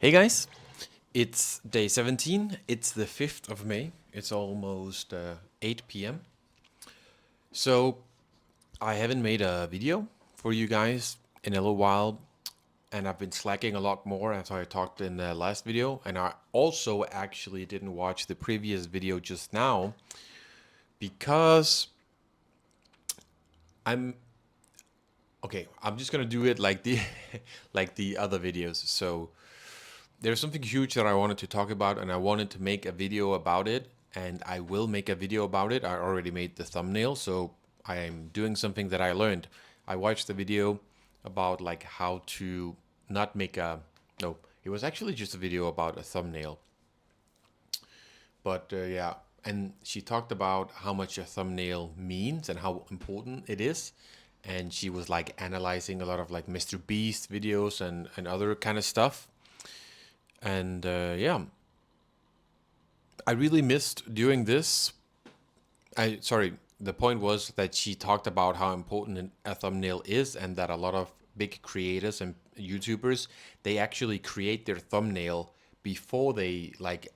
Hey guys, it's day 17. It's the 5th of May. It's almost 8 p.m. So I haven't made a video for you guys in a little while, and I've been slacking a lot more as I talked in the last video. And I also actually didn't watch the previous video just now because I'm okay. I'm just gonna do it like the like the other videos. So there's something huge that I wanted to talk about, and I wanted to make a video about it, and I will make a video about it. I already made the thumbnail, so I am doing something that I learned. I watched the video about like how to not make a no, it was actually just a video about a thumbnail. But yeah, and she talked about how much a thumbnail means and how important it is. And she was like analyzing a lot of like Mr. Beast videos and other kind of stuff. And yeah, I really missed doing this. The point was that she talked about how important a thumbnail is, and that a lot of big creators and YouTubers, they actually create their thumbnail before they like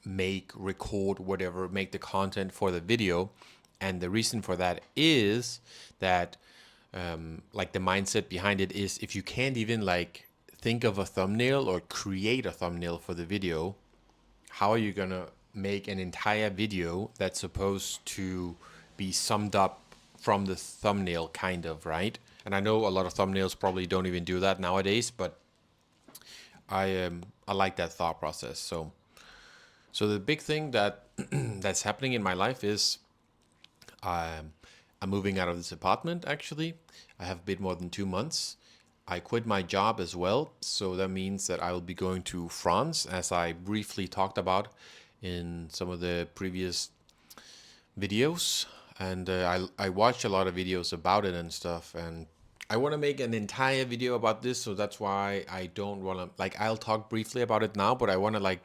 record, whatever, make the content for the video. And the reason for that is that like the mindset behind it is, if you can't even like think of a thumbnail or create a thumbnail for the video, how are you gonna make an entire video that's supposed to be summed up from the thumbnail, kind of, right? And I know a lot of thumbnails probably don't even do that nowadays, but I like that thought process. So the big thing that that's happening in my life is I'm moving out of this apartment. Actually, I have a bit more than 2 months. I quit my job as well, so that means that I will be going to France, as I briefly talked about in some of the previous videos. And I watched a lot of videos about it and stuff, and I want to make an entire video about this, so that's why I don't want to like, I'll talk briefly about it now, but I want to like,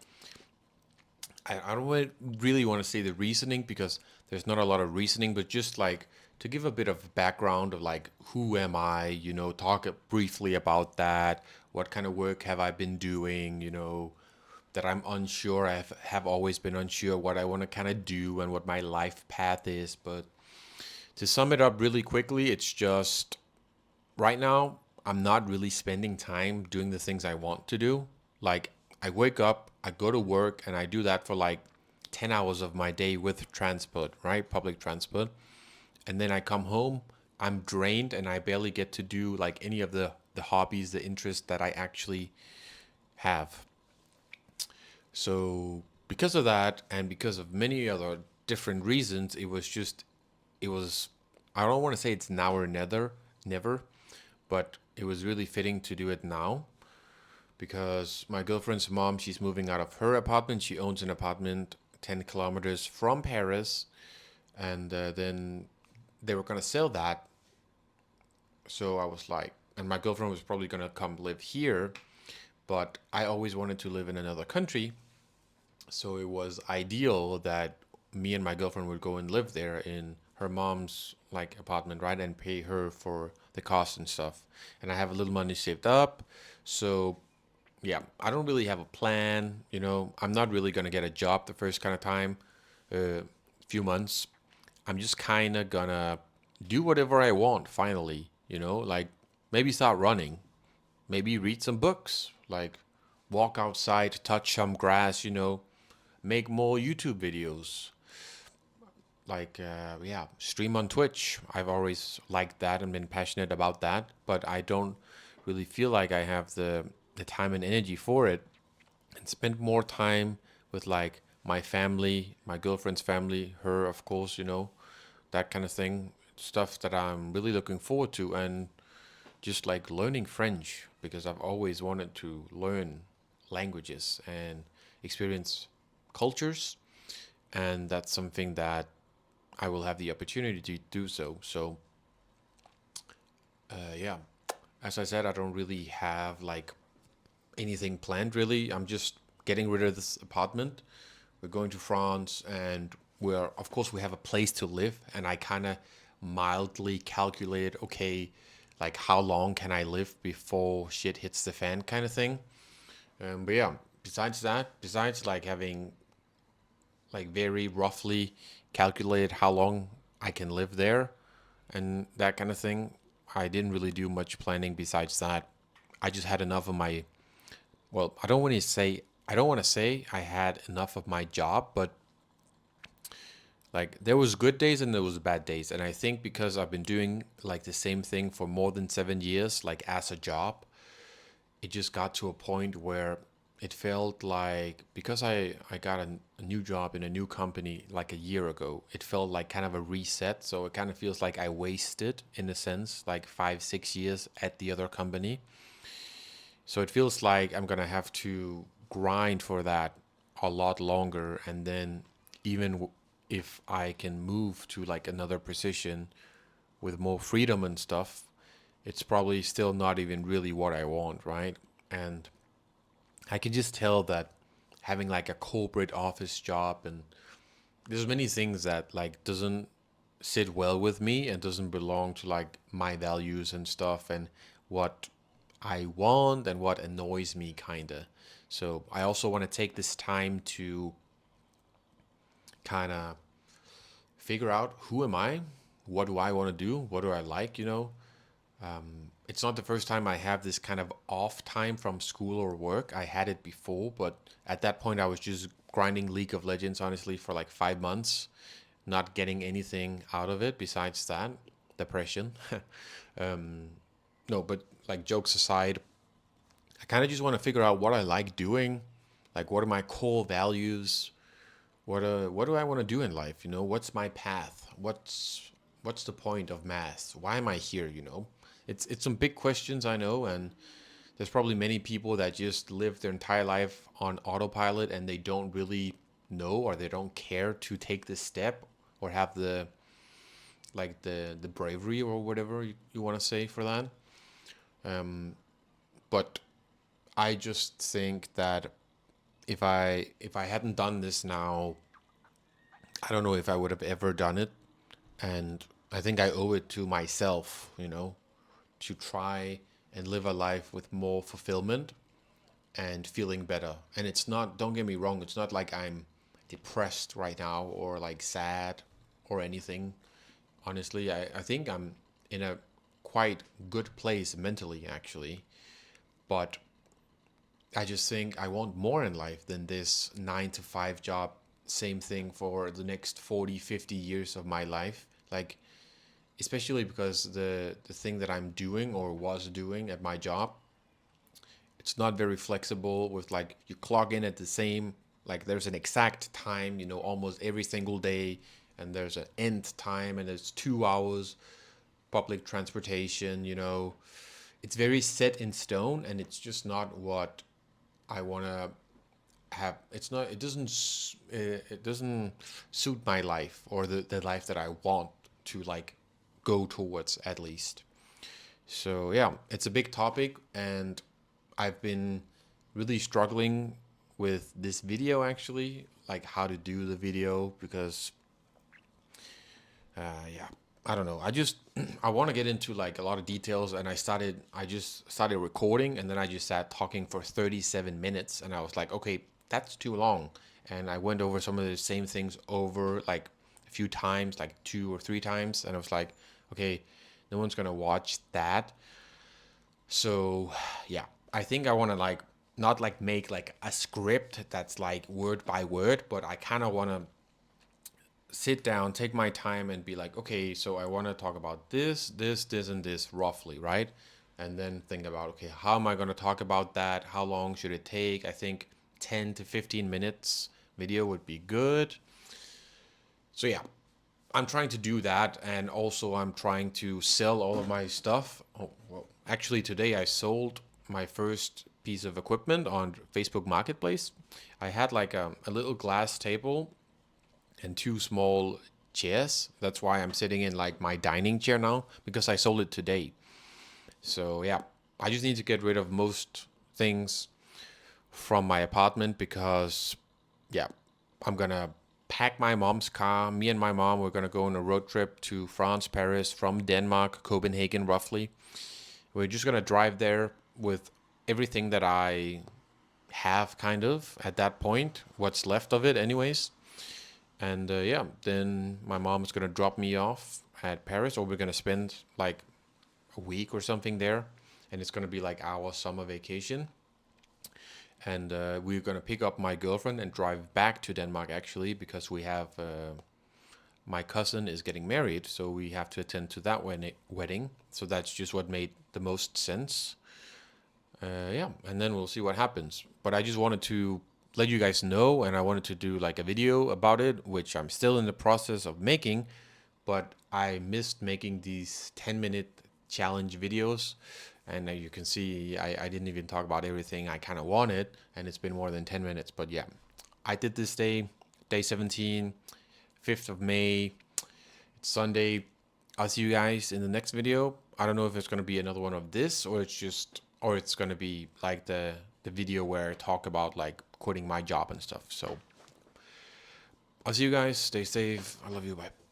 I don't really want to say the reasoning, because there's not a lot of reasoning, but just like to give a bit of background of like, who am I, talk briefly about that. What kind of work have I been doing, that I'm unsure. I have always been unsure what I want to kind of do and what my life path is. But to sum it up really quickly, it's just right now, I'm not really spending time doing the things I want to do. Like, I wake up, I go to work, and I do that for like 10 hours of my day with transport, right? Public transport. And then I come home, I'm drained, and I barely get to do like any of the hobbies, the interests that I actually have. So, because of that, and because of many other different reasons, it was, I don't want to say it's now or never, but it was really fitting to do it now, because my girlfriend's mom, she's moving out of her apartment. She owns an apartment 10 kilometers from Paris, and then they were going to sell that. So I was like, and my girlfriend was probably going to come live here, but I always wanted to live in another country. So it was ideal that me and my girlfriend would go and live there in her mom's like apartment, right, and pay her for the cost and stuff. And I have a little money saved up, so yeah, I don't really have a plan. I'm not really gonna get a job the first kind of time, few months. I'm just kind of gonna do whatever I want finally. Like maybe start running, maybe read some books, like walk outside, touch some grass. Make more YouTube videos, like yeah, stream on Twitch. I've always liked that and been passionate about that, but I don't really feel like I have the time and energy for it. And spend more time with like my family, my girlfriend's family, her, of course, that kind of thing, stuff that I'm really looking forward to. And just like learning French, because I've always wanted to learn languages and experience cultures, and that's something that I will have the opportunity to do so. So, yeah, as I said, I don't really have like anything planned really. I'm just getting rid of this apartment. We're going to France, and of course, we have a place to live. And I kind of mildly calculate, okay, like how long can I live before shit hits the fan, kind of thing. But yeah, besides that, besides like having like very roughly calculated how long I can live there and that kind of thing, I didn't really do much planning besides that. I just had enough of my, well, I don't want to say I had enough of my job, but like there was good days and there was bad days. And I think because I've been doing like the same thing for more than 7 years, like as a job, it just got to a point where it felt like because I got a new job in a new company like a year ago, it felt like kind of a reset. So it kind of feels like I wasted, in a sense, like 5, 6 years at the other company. So it feels like I'm gonna have to grind for that a lot longer. And then even if I can move to like another position with more freedom and stuff, it's probably still not even really what I want, right? And I can just tell that having like a corporate office job and there's many things that like doesn't sit well with me and doesn't belong to like my values and stuff and what I want and what annoys me kinda. So I also want to take this time to kind of figure out who am I, what do I want to do, what do I like, you know. It's not the first time I have this kind of off time from school or work. I had it before, but at that point I was just grinding League of Legends honestly for like 5 months, not getting anything out of it besides that depression. No, but like jokes aside, I kind of just want to figure out what I like doing, like what are my core values, what do I want to do in life? You know, what's my path? What's the point of math? Why am I here? You know, it's some big questions I know, and there's probably many people that just live their entire life on autopilot and they don't really know or they don't care to take this step or have the like the bravery or whatever you want to say for that. But I just think that if I hadn't done this now, I don't know if I would have ever done it. And I think I owe it to myself, you know, to try and live a life with more fulfillment and feeling better. And it's not, don't get me wrong, it's not like I'm depressed right now or like sad or anything. Honestly, I think I'm in a quite good place mentally, actually. But I just think I want more in life than this 9 to 5 job, same thing for the next 40, 50 years of my life. Like, especially because the thing that I'm doing or was doing at my job, it's not very flexible with like you clock in at the same, like there's an exact time, you know, almost every single day, and there's an end time and there's 2 hours public transportation, you know. It's very set in stone and it's just not what I want to have. It's not, it doesn't suit my life or the life that I want to like go towards at least. So yeah, it's a big topic, and I've been really struggling with this video actually, like how to do the video because yeah, I don't know. I just I want to get into like a lot of details, and I just started recording, and then I just sat talking for 37 minutes, and I was like, okay, that's too long, and I went over some of the same things over like a few times, like 2 or 3 times, and I was like, okay, no one's gonna watch that. So, yeah, I think I want to like not like make like a script that's like word by word, but I kind of want to sit down, take my time and be like, okay, so I want to talk about this, and this roughly, right? And then think about, okay, how am I going to talk about that? How long should it take? I think 10 to 15 minutes video would be good. So, yeah, I'm trying to do that, and also I'm trying to sell all of my stuff. Oh, well, actually, today I sold my first piece of equipment on Facebook Marketplace. I had like a little glass table and 2 small chairs. That's why I'm sitting in like my dining chair now because I sold it today. So yeah, I just need to get rid of most things from my apartment because yeah, I'm gonna pack my mom's car. Me and my mom, we're gonna go on a road trip to France, Paris, from Denmark, Copenhagen, roughly. We're just gonna drive there with everything that I have kind of at that point, what's left of it anyways. And yeah, then my mom's gonna drop me off at Paris, or we're gonna spend like a week or something there, and it's gonna be like our summer vacation. And we're gonna pick up my girlfriend and drive back to Denmark actually, because we have my cousin is getting married, so we have to attend to that wedding. So that's just what made the most sense. Yeah, and then we'll see what happens. But I just wanted to let you guys know, and I wanted to do like a video about it, which I'm still in the process of making. But I missed making these 10-minute challenge videos, and you can see I didn't even talk about everything I kind of wanted, and it's been more than 10 minutes. But yeah, I did this day 17, 5th of May. It's Sunday. I'll see you guys in the next video. I don't know if it's going to be another one of this, or it's going to be like the video where I talk about like quitting my job and stuff. So I'll see you guys. Stay safe. I love you. Bye.